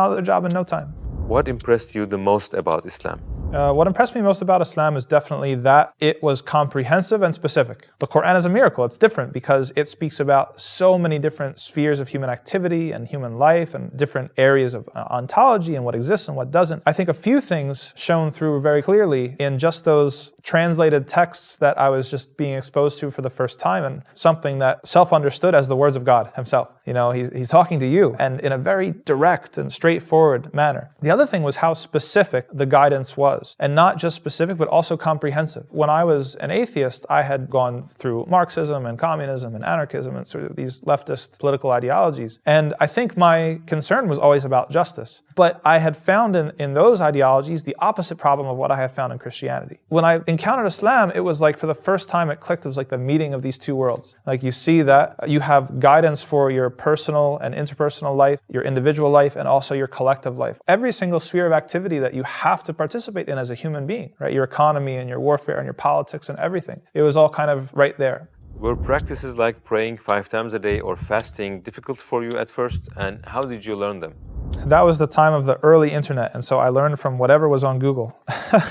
out of their job in no time. What impressed you the most about Islam? What impressed me most about Islam is definitely that it was comprehensive and specific. The Quran is a miracle. It's different because it speaks about so many different spheres of human activity and human life and different areas of ontology and what exists and what doesn't. I think a few things shone through very clearly in just those translated texts that I was just being exposed to for the first time, and something that self-understood as the words of God himself. You know, he's talking to you, and in a very direct and straightforward manner. The other thing was how specific the guidance was, and not just specific, but also comprehensive. When I was an atheist, I had gone through Marxism and communism and anarchism and sort of these leftist political ideologies. And I think my concern was always about justice. But I had found in those ideologies the opposite problem of what I had found in Christianity. When I encountered Islam, it was like for the first time it clicked. It was like the meeting of these two worlds. Like you see that you have guidance for your personal and interpersonal life, your individual life, and also your collective life. Every single sphere of activity that you have to participate in as a human being, right? Your economy and your warfare and your politics and everything. It was all kind of right there. Were practices like praying 5 times a day or fasting difficult for you at first, and how did you learn them? That was the time of the early internet, and so I learned from whatever was on Google.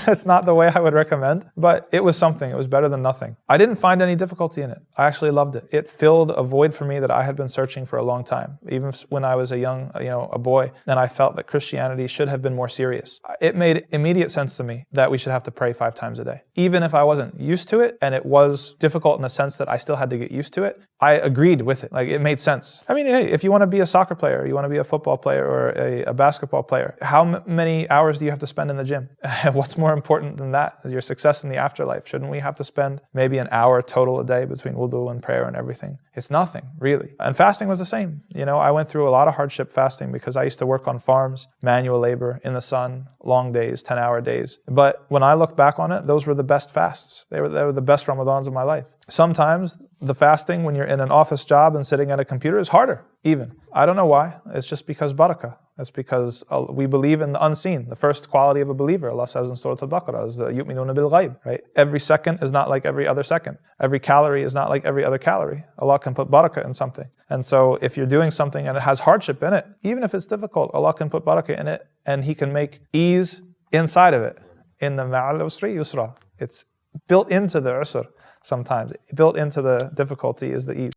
It's not the way I would recommend, but it was something. It was better than nothing. I didn't find any difficulty in it. I actually loved it. It filled a void for me that I had been searching for a long time, even when I was a boy, and I felt that Christianity should have been more serious. It made immediate sense to me that we should have to pray 5 times a day. Even if I wasn't used to it, and it was difficult in a sense that I still had to get used to it, I agreed with it. Like, it made sense. I mean, hey, if you want to be a soccer player, you want to be a football player or a basketball player, how many hours do you have to spend in the gym? What's more important than that is your success in the afterlife. Shouldn't we have to spend maybe an hour total a day between wudu and prayer and everything? It's nothing, really. And fasting was the same. You know, I went through a lot of hardship fasting because I used to work on farms, manual labor, in the sun, long days, 10-hour days. But when I look back on it, those were the best fasts. They were the best Ramadans of my life. Sometimes the fasting when you're in an office job and sitting at a computer is harder, even. I don't know why. It's just because barakah. It's because we believe in the unseen. The first quality of a believer, Allah says in Surah Al-Baqarah, is yu'minuna bil ghaib, right? Every second is not like every other second. Every calorie is not like every other calorie. Allah can put barakah in something. And so if you're doing something and it has hardship in it, even if it's difficult, Allah can put barakah in it, and He can make ease inside of it. Inna ma'al usri yusra. It's built into the usr sometimes. Built into the difficulty is the ease.